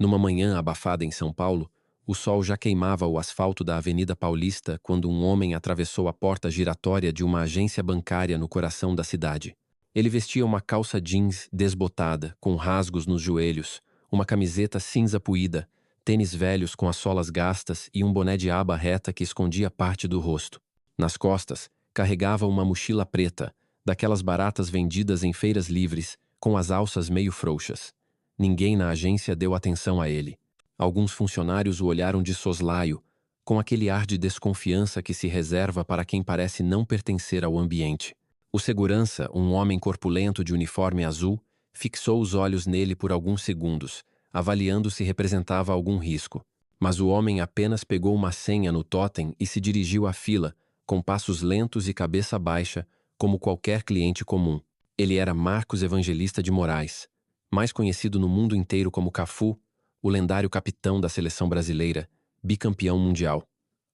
Numa manhã abafada em São Paulo, o sol já queimava o asfalto da Avenida Paulista quando um homem atravessou a porta giratória de uma agência bancária no coração da cidade. Ele vestia uma calça jeans desbotada, com rasgos nos joelhos, uma camiseta cinza puída, tênis velhos com as solas gastas e um boné de aba reta que escondia parte do rosto. Nas costas, carregava uma mochila preta, daquelas baratas vendidas em feiras livres, com as alças meio frouxas. Ninguém na agência deu atenção a ele. Alguns funcionários o olharam de soslaio, com aquele ar de desconfiança que se reserva para quem parece não pertencer ao ambiente. O segurança, um homem corpulento de uniforme azul, fixou os olhos nele por alguns segundos, avaliando se representava algum risco. Mas o homem apenas pegou uma senha no totem e se dirigiu à fila, com passos lentos e cabeça baixa, como qualquer cliente comum. Ele era Marcos Evangelista de Moraes, mais conhecido no mundo inteiro como Cafu, o lendário capitão da seleção brasileira, bicampeão mundial.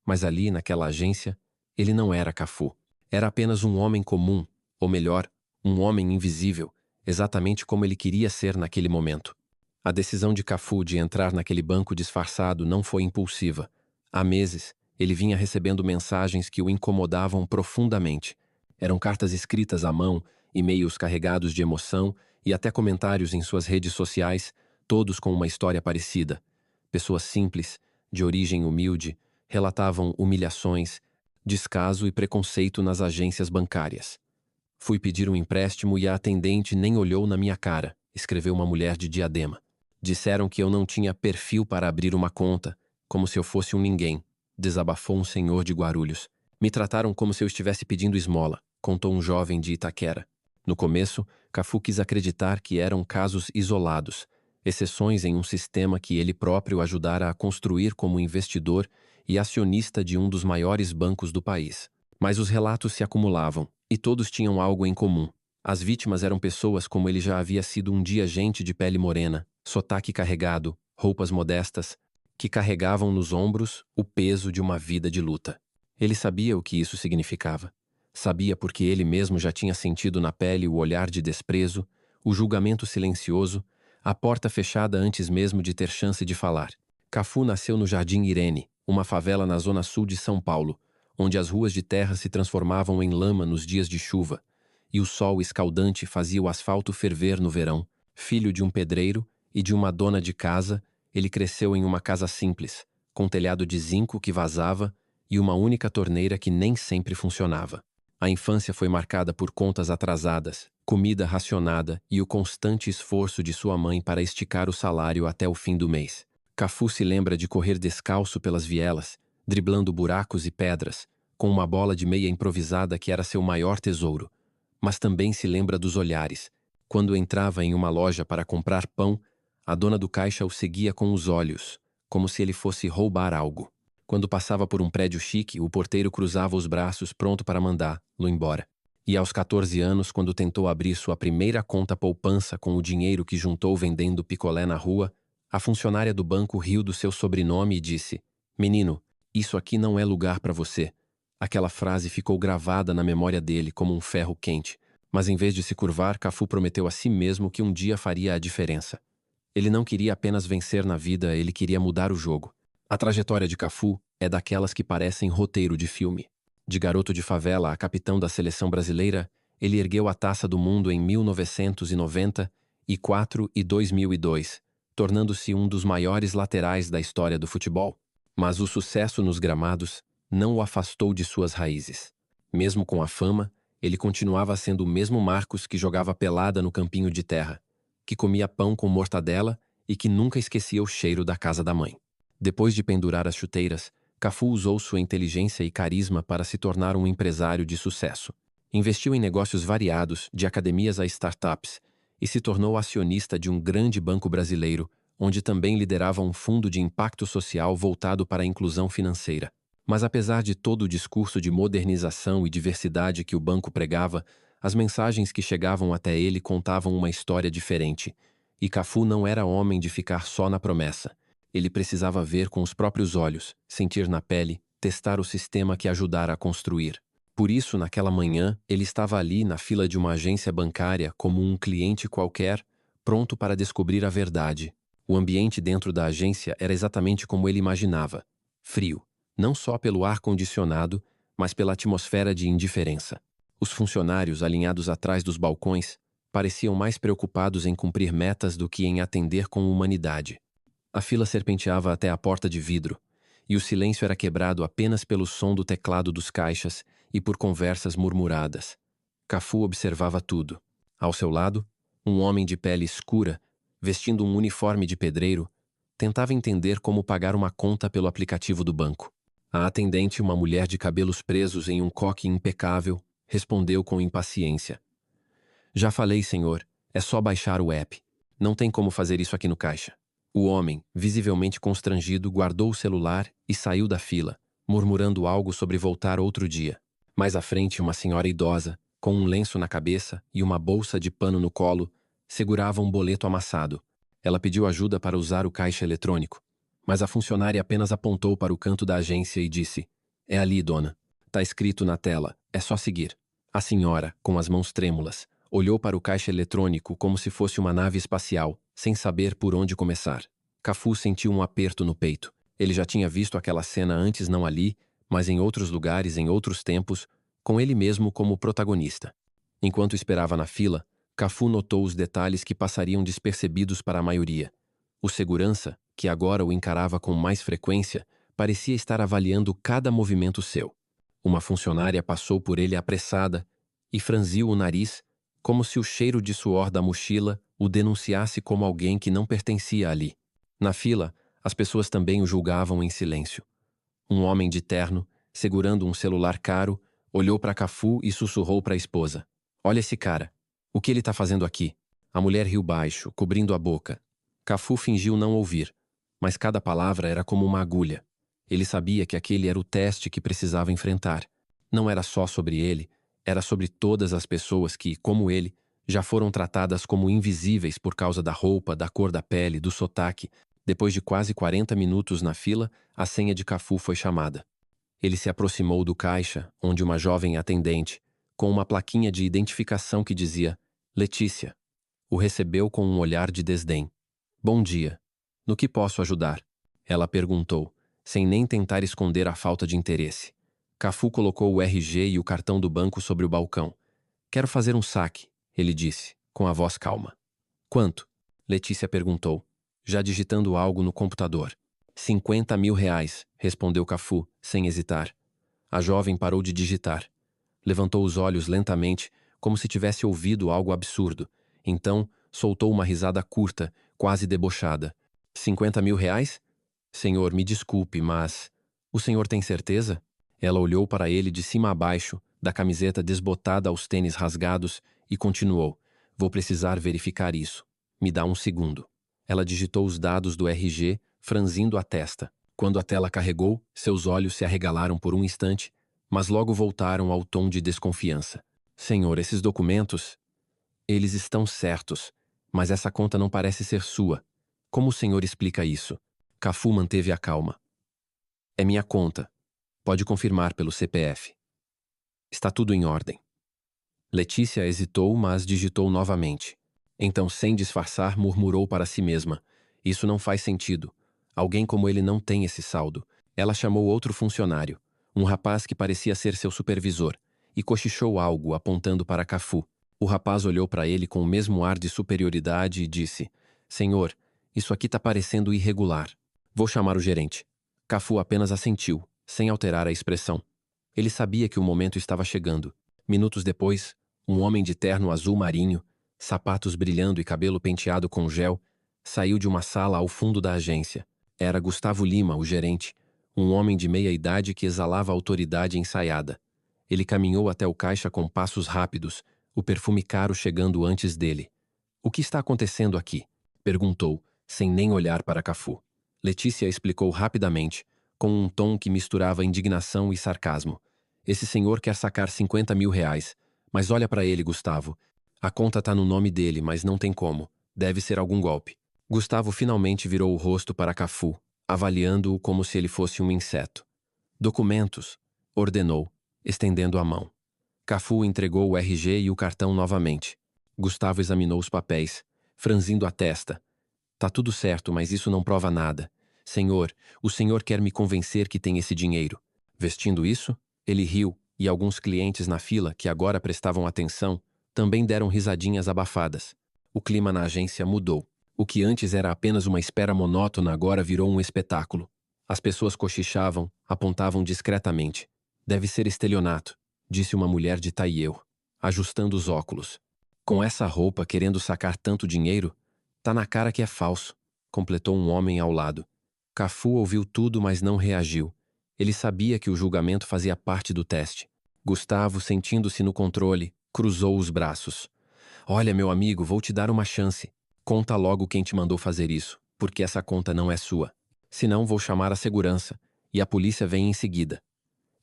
Mas ali, naquela agência, ele não era Cafu. Era apenas um homem comum, ou melhor, um homem invisível, exatamente como ele queria ser naquele momento. A decisão de Cafu de entrar naquele banco disfarçado não foi impulsiva. Há meses, ele vinha recebendo mensagens que o incomodavam profundamente. Eram cartas escritas à mão, e-mails carregados de emoção e até comentários em suas redes sociais, todos com uma história parecida. Pessoas simples, de origem humilde, relatavam humilhações, descaso e preconceito nas agências bancárias. Fui pedir um empréstimo e a atendente nem olhou na minha cara, escreveu uma mulher de Diadema. Disseram que eu não tinha perfil para abrir uma conta, como se eu fosse um ninguém, desabafou um senhor de Guarulhos. Me trataram como se eu estivesse pedindo esmola, contou um jovem de Itaquera. No começo, Cafu quis acreditar que eram casos isolados, exceções em um sistema que ele próprio ajudara a construir como investidor e acionista de um dos maiores bancos do país. Mas os relatos se acumulavam, e todos tinham algo em comum. As vítimas eram pessoas como ele já havia sido um dia, gente de pele morena, sotaque carregado, roupas modestas, que carregavam nos ombros o peso de uma vida de luta. Ele sabia o que isso significava. Sabia porque ele mesmo já tinha sentido na pele o olhar de desprezo, o julgamento silencioso, a porta fechada antes mesmo de ter chance de falar. Cafu nasceu no Jardim Irene, uma favela na zona sul de São Paulo, onde as ruas de terra se transformavam em lama nos dias de chuva, e o sol escaldante fazia o asfalto ferver no verão. Filho de um pedreiro e de uma dona de casa, ele cresceu em uma casa simples, com telhado de zinco que vazava e uma única torneira que nem sempre funcionava. A infância foi marcada por contas atrasadas, comida racionada e o constante esforço de sua mãe para esticar o salário até o fim do mês. Cafu se lembra de correr descalço pelas vielas, driblando buracos e pedras, com uma bola de meia improvisada que era seu maior tesouro. Mas também se lembra dos olhares. Quando entrava em uma loja para comprar pão, a dona do caixa o seguia com os olhos, como se ele fosse roubar algo. Quando passava por um prédio chique, o porteiro cruzava os braços pronto para mandá-lo embora. E aos 14 anos, quando tentou abrir sua primeira conta poupança com o dinheiro que juntou vendendo picolé na rua, a funcionária do banco riu do seu sobrenome e disse: "Menino, isso aqui não é lugar para você." Aquela frase ficou gravada na memória dele como um ferro quente. Mas em vez de se curvar, Cafu prometeu a si mesmo que um dia faria a diferença. Ele não queria apenas vencer na vida, ele queria mudar o jogo. A trajetória de Cafu é daquelas que parecem roteiro de filme. De garoto de favela a capitão da seleção brasileira, ele ergueu a taça do mundo em 1994 e 2002, tornando-se um dos maiores laterais da história do futebol. Mas o sucesso nos gramados não o afastou de suas raízes. Mesmo com a fama, ele continuava sendo o mesmo Marcos que jogava pelada no campinho de terra, que comia pão com mortadela e que nunca esquecia o cheiro da casa da mãe. Depois de pendurar as chuteiras, Cafu usou sua inteligência e carisma para se tornar um empresário de sucesso. Investiu em negócios variados, de academias a startups, e se tornou acionista de um grande banco brasileiro, onde também liderava um fundo de impacto social voltado para a inclusão financeira. Mas apesar de todo o discurso de modernização e diversidade que o banco pregava, as mensagens que chegavam até ele contavam uma história diferente. E Cafu não era homem de ficar só na promessa. Ele precisava ver com os próprios olhos, sentir na pele, testar o sistema que ajudara a construir. Por isso, naquela manhã, ele estava ali na fila de uma agência bancária como um cliente qualquer, pronto para descobrir a verdade. O ambiente dentro da agência era exatamente como ele imaginava. Frio, não só pelo ar-condicionado, mas pela atmosfera de indiferença. Os funcionários, alinhados atrás dos balcões, pareciam mais preocupados em cumprir metas do que em atender com humanidade. A fila serpenteava até a porta de vidro, e o silêncio era quebrado apenas pelo som do teclado dos caixas e por conversas murmuradas. Cafu observava tudo. Ao seu lado, um homem de pele escura, vestindo um uniforme de pedreiro, tentava entender como pagar uma conta pelo aplicativo do banco. A atendente, uma mulher de cabelos presos em um coque impecável, respondeu com impaciência. Já falei, senhor, é só baixar o app. Não tem como fazer isso aqui no caixa. O homem, visivelmente constrangido, guardou o celular e saiu da fila, murmurando algo sobre voltar outro dia. Mais à frente, uma senhora idosa, com um lenço na cabeça e uma bolsa de pano no colo, segurava um boleto amassado. Ela pediu ajuda para usar o caixa eletrônico, mas a funcionária apenas apontou para o canto da agência e disse: "É ali, dona. Tá escrito na tela, é só seguir." A senhora, com as mãos trêmulas, olhou para o caixa eletrônico como se fosse uma nave espacial, sem saber por onde começar. Cafu sentiu um aperto no peito. Ele já tinha visto aquela cena antes, não ali, mas em outros lugares, em outros tempos, com ele mesmo como protagonista. Enquanto esperava na fila, Cafu notou os detalhes que passariam despercebidos para a maioria. O segurança, que agora o encarava com mais frequência, parecia estar avaliando cada movimento seu. Uma funcionária passou por ele apressada e franziu o nariz, como se o cheiro de suor da mochila o denunciasse como alguém que não pertencia ali. Na fila, as pessoas também o julgavam em silêncio. Um homem de terno, segurando um celular caro, olhou para Cafu e sussurrou para a esposa: "Olha esse cara. O que ele está fazendo aqui?" A mulher riu baixo, cobrindo a boca. Cafu fingiu não ouvir, mas cada palavra era como uma agulha. Ele sabia que aquele era o teste que precisava enfrentar. Não era só sobre ele, era sobre todas as pessoas que, como ele, já foram tratadas como invisíveis por causa da roupa, da cor da pele, do sotaque. Depois de quase 40 minutos na fila, a senha de Cafu foi chamada. Ele se aproximou do caixa, onde uma jovem atendente, com uma plaquinha de identificação que dizia Letícia, o recebeu com um olhar de desdém. "Bom dia. No que posso ajudar?" Ela perguntou, sem nem tentar esconder a falta de interesse. Cafu colocou o RG e o cartão do banco sobre o balcão. "Quero fazer um saque", ele disse, com a voz calma. "Quanto?" Letícia perguntou, já digitando algo no computador. R$ 50.000, respondeu Cafu, sem hesitar. A jovem parou de digitar. Levantou os olhos lentamente, como se tivesse ouvido algo absurdo. Então, soltou uma risada curta, quase debochada. R$ 50.000? Senhor, me desculpe, mas... O senhor tem certeza? Ela olhou para ele de cima a baixo, da camiseta desbotada aos tênis rasgados, e continuou. Vou precisar verificar isso. Me dá um segundo. Ela digitou os dados do RG, franzindo a testa. Quando a tela carregou, seus olhos se arregalaram por um instante, mas logo voltaram ao tom de desconfiança. Senhor, esses documentos... Eles estão certos, mas essa conta não parece ser sua. Como o senhor explica isso? Cafu manteve a calma. É minha conta. Pode confirmar pelo CPF. Está tudo em ordem. Letícia hesitou, mas digitou novamente. Então, sem disfarçar, murmurou para si mesma. Isso não faz sentido. Alguém como ele não tem esse saldo. Ela chamou outro funcionário, um rapaz que parecia ser seu supervisor, e cochichou algo, apontando para Cafu. O rapaz olhou para ele com o mesmo ar de superioridade e disse: Senhor, isso aqui está parecendo irregular. Vou chamar o gerente. Cafu apenas assentiu, sem alterar a expressão. Ele sabia que o momento estava chegando. Minutos depois, um homem de terno azul marinho, sapatos brilhando e cabelo penteado com gel, saiu de uma sala ao fundo da agência. Era Gustavo Lima, o gerente, um homem de meia idade que exalava autoridade ensaiada. Ele caminhou até o caixa com passos rápidos, o perfume caro chegando antes dele. "O que está acontecendo aqui?" perguntou, sem nem olhar para Cafu. Letícia explicou rapidamente, com um tom que misturava indignação e sarcasmo. "Esse senhor quer sacar R$ 50.000, mas olha para ele, Gustavo. A conta tá no nome dele, mas não tem como. Deve ser algum golpe." Gustavo finalmente virou o rosto para Cafu, avaliando-o como se ele fosse um inseto. "Documentos", ordenou, estendendo a mão. Cafu entregou o RG e o cartão novamente. Gustavo examinou os papéis, franzindo a testa. Tá tudo certo, mas isso não prova nada. Senhor, o senhor quer me convencer que tem esse dinheiro. Vestindo isso, ele riu, e alguns clientes na fila, que agora prestavam atenção, também deram risadinhas abafadas. O clima na agência mudou. O que antes era apenas uma espera monótona agora virou um espetáculo. As pessoas cochichavam, apontavam discretamente. Deve ser estelionato, disse uma mulher de taieu, ajustando os óculos. Com essa roupa, querendo sacar tanto dinheiro? Tá na cara que é falso, completou um homem ao lado. Cafu ouviu tudo, mas não reagiu. Ele sabia que o julgamento fazia parte do teste. Gustavo, sentindo-se no controle, cruzou os braços. Olha, meu amigo, vou te dar uma chance. Conta logo quem te mandou fazer isso, porque essa conta não é sua. Senão vou chamar a segurança, e a polícia vem em seguida.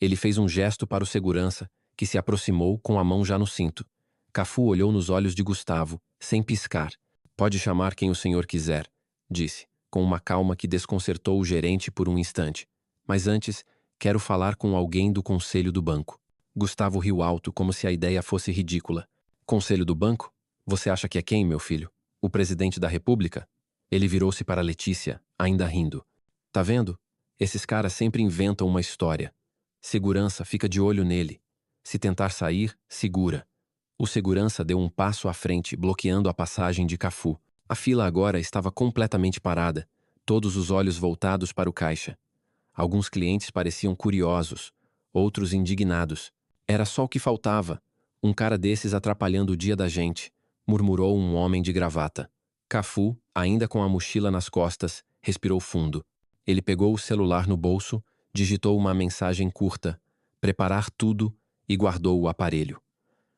Ele fez um gesto para o segurança, que se aproximou com a mão já no cinto. Cafu olhou nos olhos de Gustavo, sem piscar. Pode chamar quem o senhor quiser, disse, com uma calma que desconcertou o gerente por um instante. Mas antes, quero falar com alguém do conselho do banco. Gustavo riu alto, como se a ideia fosse ridícula. Conselho do banco? Você acha que é quem, meu filho? O presidente da República? Ele virou-se para Letícia, ainda rindo. Tá vendo? Esses caras sempre inventam uma história. Segurança, fica de olho nele. Se tentar sair, segura. O segurança deu um passo à frente, bloqueando a passagem de Cafu. A fila agora estava completamente parada, todos os olhos voltados para o caixa. Alguns clientes pareciam curiosos, outros indignados. Era só o que faltava. Um cara desses atrapalhando o dia da gente, murmurou um homem de gravata. Cafu, ainda com a mochila nas costas, respirou fundo. Ele pegou o celular no bolso, digitou uma mensagem curta, preparar tudo e guardou o aparelho.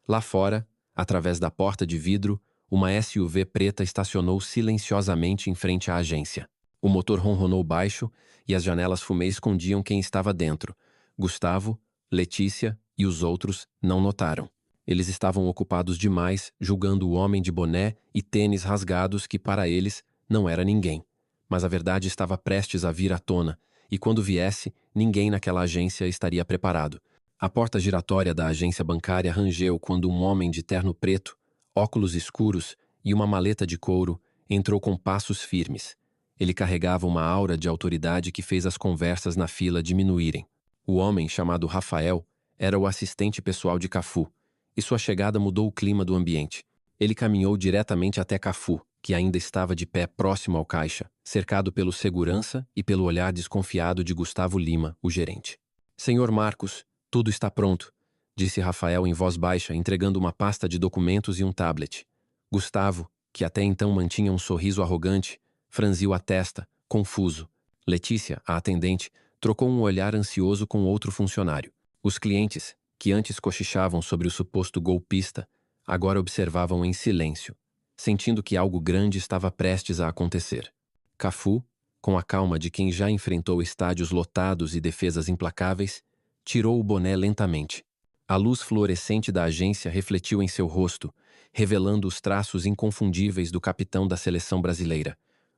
Lá fora, através da porta de vidro, uma SUV preta estacionou silenciosamente em frente à agência. O motor ronronou baixo e as janelas fumê escondiam quem estava dentro. Gustavo, Letícia e os outros não notaram. Eles estavam ocupados demais julgando o homem de boné e tênis rasgados que, para eles, não era ninguém. Mas a verdade estava prestes a vir à tona, e quando viesse, ninguém naquela agência estaria preparado. A porta giratória da agência bancária rangeu quando um homem de terno preto, óculos escuros e uma maleta de couro entrou com passos firmes. Ele carregava uma aura de autoridade que fez as conversas na fila diminuírem. O homem, chamado Rafael, era o assistente pessoal de Cafu, e sua chegada mudou o clima do ambiente. Ele caminhou diretamente até Cafu, que ainda estava de pé próximo ao caixa, cercado pelo segurança e pelo olhar desconfiado de Gustavo Lima, o gerente. Senhor Marcos, tudo está pronto, disse Rafael em voz baixa, entregando uma pasta de documentos e um tablet. Gustavo, que até então mantinha um sorriso arrogante, franziu a testa, confuso. Letícia, a atendente, trocou um olhar ansioso com outro funcionário. Os clientes, que antes cochichavam sobre o suposto golpista, agora observavam em silêncio, sentindo que algo grande estava prestes a acontecer. Cafu, com a calma de quem já enfrentou estádios lotados e defesas implacáveis, tirou o boné lentamente. A luz fluorescente da agência refletiu em seu rosto, revelando os traços inconfundíveis do capitão da seleção brasileira.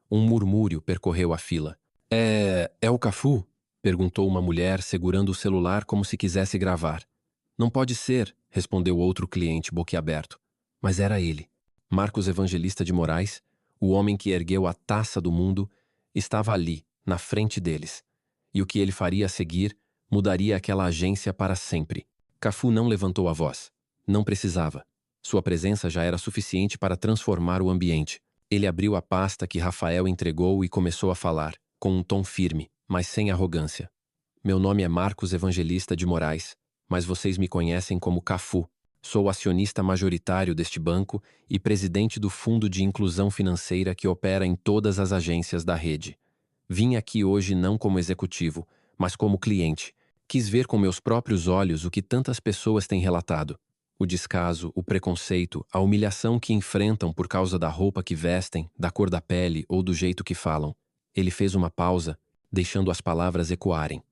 Um murmúrio percorreu a fila. É o Cafu? Perguntou uma mulher, segurando o celular como se quisesse gravar. Não pode ser, respondeu outro cliente, boquiaberto. Mas era ele. Marcos Evangelista de Moraes, o homem que ergueu a taça do mundo, estava ali, na frente deles. E o que ele faria a seguir mudaria aquela agência para sempre. Cafu não levantou a voz. Não precisava. Sua presença já era suficiente para transformar o ambiente. Ele abriu a pasta que Rafael entregou e começou a falar, com um tom firme, mas sem arrogância. Meu nome é Marcos Evangelista de Moraes, mas vocês me conhecem como Cafu. Sou acionista majoritário deste banco e presidente do Fundo de Inclusão Financeira que opera em todas as agências da rede. Vim aqui hoje não como executivo, mas como cliente. Quis ver com meus próprios olhos o que tantas pessoas têm relatado. O descaso, o preconceito, a humilhação que enfrentam por causa da roupa que vestem, da cor da pele ou do jeito que falam. Ele fez uma pausa, deixando as palavras ecoarem.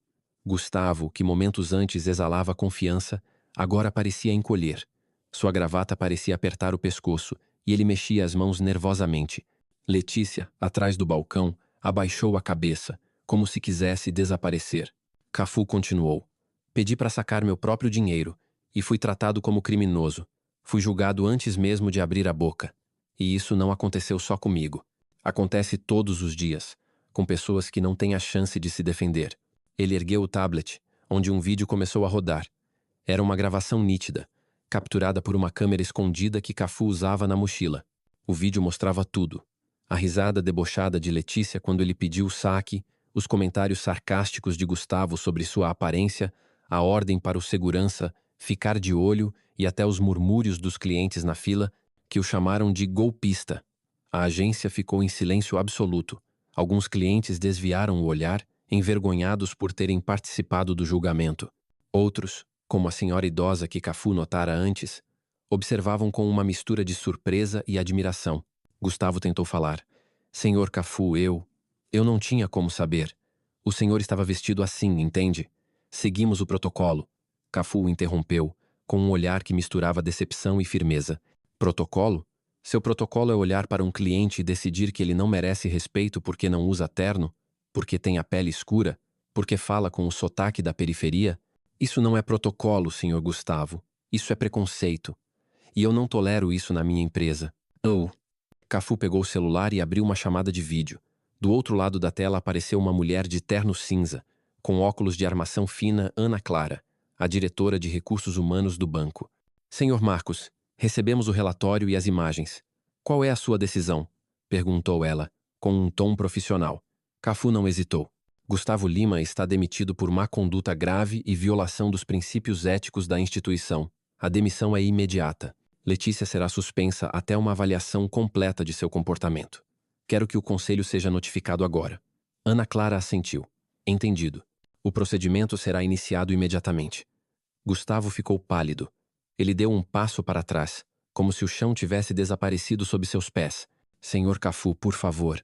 Gustavo, que momentos antes exalava confiança, agora parecia encolher. Sua gravata parecia apertar o pescoço e ele mexia as mãos nervosamente. Letícia, atrás do balcão, abaixou a cabeça, como se quisesse desaparecer. Cafu continuou. Pedi para sacar meu próprio dinheiro e fui tratado como criminoso. Fui julgado antes mesmo de abrir a boca. E isso não aconteceu só comigo. Acontece todos os dias, com pessoas que não têm a chance de se defender. Ele ergueu o tablet, onde um vídeo começou a rodar. Era uma gravação nítida, capturada por uma câmera escondida que Cafu usava na mochila. O vídeo mostrava tudo. A risada debochada de Letícia quando ele pediu o saque, os comentários sarcásticos de Gustavo sobre sua aparência, a ordem para o segurança ficar de olho e até os murmúrios dos clientes na fila que o chamaram de golpista. A agência ficou em silêncio absoluto. Alguns clientes desviaram o olhar, envergonhados por terem participado do julgamento. Outros, como a senhora idosa que Cafu notara antes, observavam com uma mistura de surpresa e admiração. Gustavo tentou falar. Senhor Cafu, eu não tinha como saber. O senhor estava vestido assim, entende? Seguimos o protocolo. Cafu o interrompeu, com um olhar que misturava decepção e firmeza. Protocolo? Seu protocolo é olhar para um cliente e decidir que ele não merece respeito porque não usa terno, porque tem a pele escura, porque fala com o sotaque da periferia? Isso não é protocolo, senhor Gustavo. Isso é preconceito. E eu não tolero isso na minha empresa. Oh. Cafu pegou o celular e abriu uma chamada de vídeo. Do outro lado da tela apareceu uma mulher de terno cinza, com óculos de armação fina, Ana Clara, a diretora de recursos humanos do banco. Senhor Marcos, recebemos o relatório e as imagens. Qual é a sua decisão? Perguntou ela, com um tom profissional. Cafu não hesitou. Gustavo Lima está demitido por má conduta grave e violação dos princípios éticos da instituição. A demissão é imediata. Letícia será suspensa até uma avaliação completa de seu comportamento. Quero que o conselho seja notificado agora. Ana Clara assentiu. Entendido. O procedimento será iniciado imediatamente. Gustavo ficou pálido. Ele deu um passo para trás, como se o chão tivesse desaparecido sob seus pés. Senhor Cafu, por favor.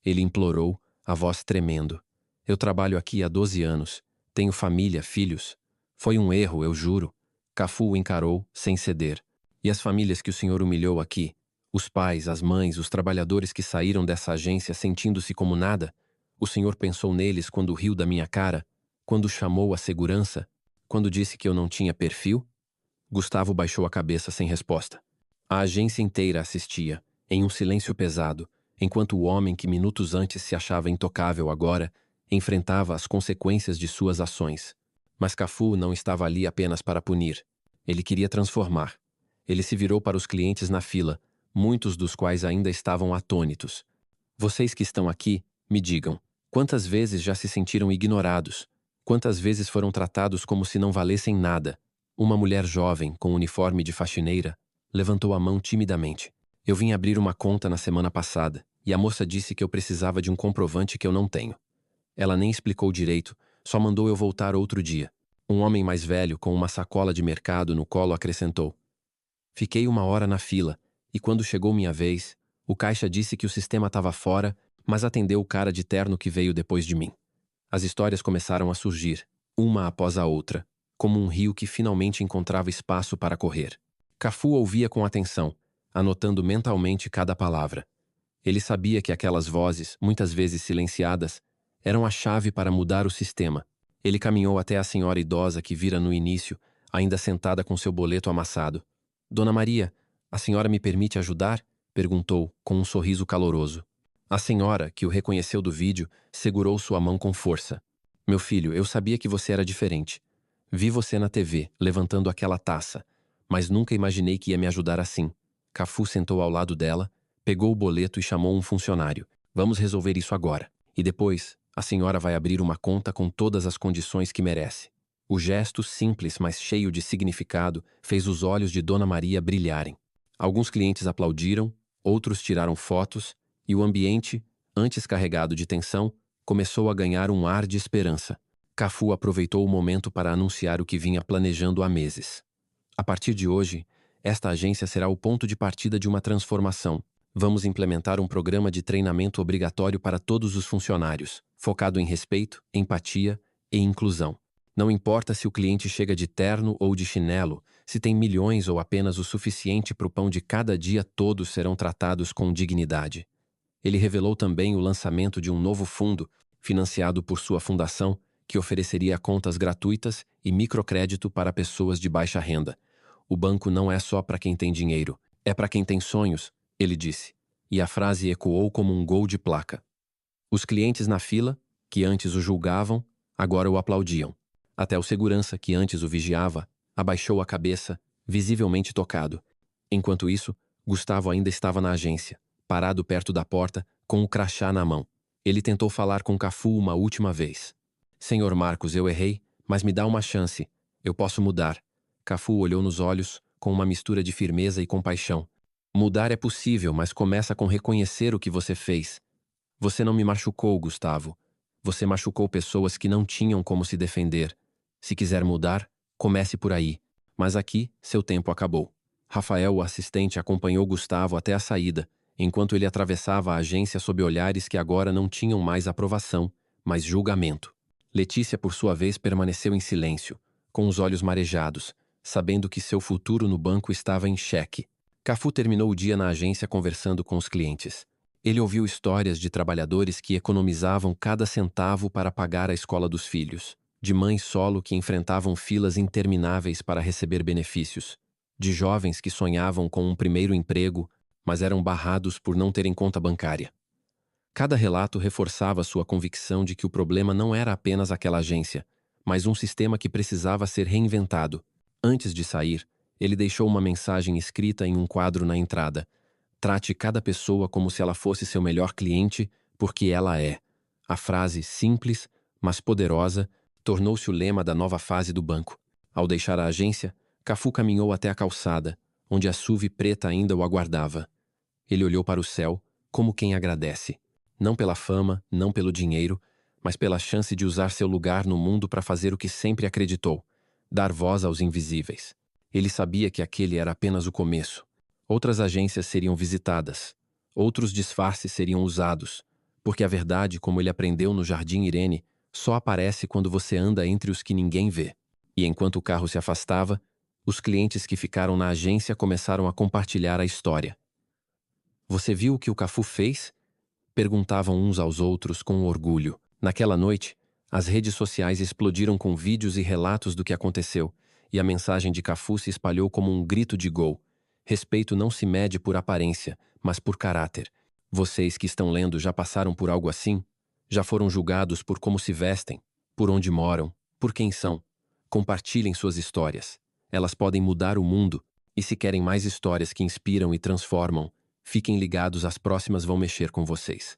Ele implorou, a voz tremendo. Eu trabalho aqui há 12 anos. Tenho família, filhos. Foi um erro, eu juro. Cafu o encarou, sem ceder. E as famílias que o senhor humilhou aqui? Os pais, as mães, os trabalhadores que saíram dessa agência sentindo-se como nada? O senhor pensou neles quando riu da minha cara? Quando chamou a segurança? Quando disse que eu não tinha perfil? Gustavo baixou a cabeça sem resposta. A agência inteira assistia, em um silêncio pesado, enquanto o homem que minutos antes se achava intocável agora enfrentava as consequências de suas ações. Mas Cafu não estava ali apenas para punir. Ele queria transformar. Ele se virou para os clientes na fila, muitos dos quais ainda estavam atônitos. Vocês que estão aqui, me digam, quantas vezes já se sentiram ignorados? Quantas vezes foram tratados como se não valessem nada? Uma mulher jovem, com uniforme de faxineira, levantou a mão timidamente. Eu vim abrir uma conta na semana passada, e a moça disse que eu precisava de um comprovante que eu não tenho. Ela nem explicou direito, só mandou eu voltar outro dia. Um homem mais velho, com uma sacola de mercado no colo, acrescentou. Fiquei 1 hora na fila, e quando chegou minha vez, o caixa disse que o sistema estava fora, mas atendeu o cara de terno que veio depois de mim. As histórias começaram a surgir, uma após a outra, como um rio que finalmente encontrava espaço para correr. Cafu ouvia com atenção, anotando mentalmente cada palavra. Ele sabia que aquelas vozes, muitas vezes silenciadas, eram a chave para mudar o sistema. Ele caminhou até a senhora idosa que vira no início, ainda sentada com seu boleto amassado. Dona Maria, a senhora me permite ajudar? Perguntou, com um sorriso caloroso. A senhora, que o reconheceu do vídeo, segurou sua mão com força. Meu filho, eu sabia que você era diferente. Vi você na TV, levantando aquela taça, mas nunca imaginei que ia me ajudar assim. Cafu sentou ao lado dela, pegou o boleto e chamou um funcionário. Vamos resolver isso agora. E depois, a senhora vai abrir uma conta com todas as condições que merece. O gesto simples, mas cheio de significado, fez os olhos de Dona Maria brilharem. Alguns clientes aplaudiram, outros tiraram fotos, e o ambiente, antes carregado de tensão, começou a ganhar um ar de esperança. Cafu aproveitou o momento para anunciar o que vinha planejando há meses. A partir de hoje, esta agência será o ponto de partida de uma transformação. Vamos implementar um programa de treinamento obrigatório para todos os funcionários, focado em respeito, empatia e inclusão. Não importa se o cliente chega de terno ou de chinelo, se tem milhões ou apenas o suficiente para o pão de cada dia, todos serão tratados com dignidade. Ele revelou também o lançamento de um novo fundo, financiado por sua fundação, que ofereceria contas gratuitas e microcrédito para pessoas de baixa renda. O banco não é só para quem tem dinheiro, é para quem tem sonhos, ele disse. e a frase ecoou como um gol de placa. Os clientes na fila, que antes o julgavam, agora o aplaudiam. Até o segurança, que antes o vigiava, abaixou a cabeça, visivelmente tocado. Enquanto isso, Gustavo ainda estava na agência, parado perto da porta, com o crachá na mão. Ele tentou falar com Cafu uma última vez. Senhor Marcos, eu errei, mas me dá uma chance. Eu posso mudar. Cafu olhou nos olhos, com uma mistura de firmeza e compaixão. Mudar é possível, mas começa com reconhecer o que você fez. Você não me machucou, Gustavo. Você machucou pessoas que não tinham como se defender. Se quiser mudar, comece por aí. Mas aqui, seu tempo acabou. Rafael, o assistente, acompanhou Gustavo até a saída, enquanto ele atravessava a agência sob olhares que agora não tinham mais aprovação, mas julgamento. Letícia, por sua vez, permaneceu em silêncio, com os olhos marejados, sabendo que seu futuro no banco estava em xeque. Cafu terminou o dia na agência conversando com os clientes. Ele ouviu histórias de trabalhadores que economizavam cada centavo para pagar a escola dos filhos, de mães solo que enfrentavam filas intermináveis para receber benefícios, de jovens que sonhavam com um primeiro emprego, mas eram barrados por não terem conta bancária. Cada relato reforçava sua convicção de que o problema não era apenas aquela agência, mas um sistema que precisava ser reinventado. Antes de sair, ele deixou uma mensagem escrita em um quadro na entrada. Trate cada pessoa como se ela fosse seu melhor cliente, porque ela é. A frase, simples, mas poderosa, tornou-se o lema da nova fase do banco. Ao deixar a agência, Cafu caminhou até a calçada, onde a SUV preta ainda o aguardava. Ele olhou para o céu, como quem agradece. Não pela fama, não pelo dinheiro, mas pela chance de usar seu lugar no mundo para fazer o que sempre acreditou: dar voz aos invisíveis. Ele sabia que aquele era apenas o começo. Outras agências seriam visitadas. Outros disfarces seriam usados. Porque a verdade, como ele aprendeu no Jardim Irene, só aparece quando você anda entre os que ninguém vê. E enquanto o carro se afastava, os clientes que ficaram na agência começaram a compartilhar a história. Você viu o que o Cafu fez? Perguntavam uns aos outros com orgulho. Naquela noite, as redes sociais explodiram com vídeos e relatos do que aconteceu, e a mensagem de Cafu se espalhou como um grito de gol. Respeito não se mede por aparência, mas por caráter. Vocês que estão lendo já passaram por algo assim? Já foram julgados por como se vestem, por onde moram, por quem são? Compartilhem suas histórias. Elas podem mudar o mundo, e se querem mais histórias que inspiram e transformam, fiquem ligados, as próximas vão mexer com vocês.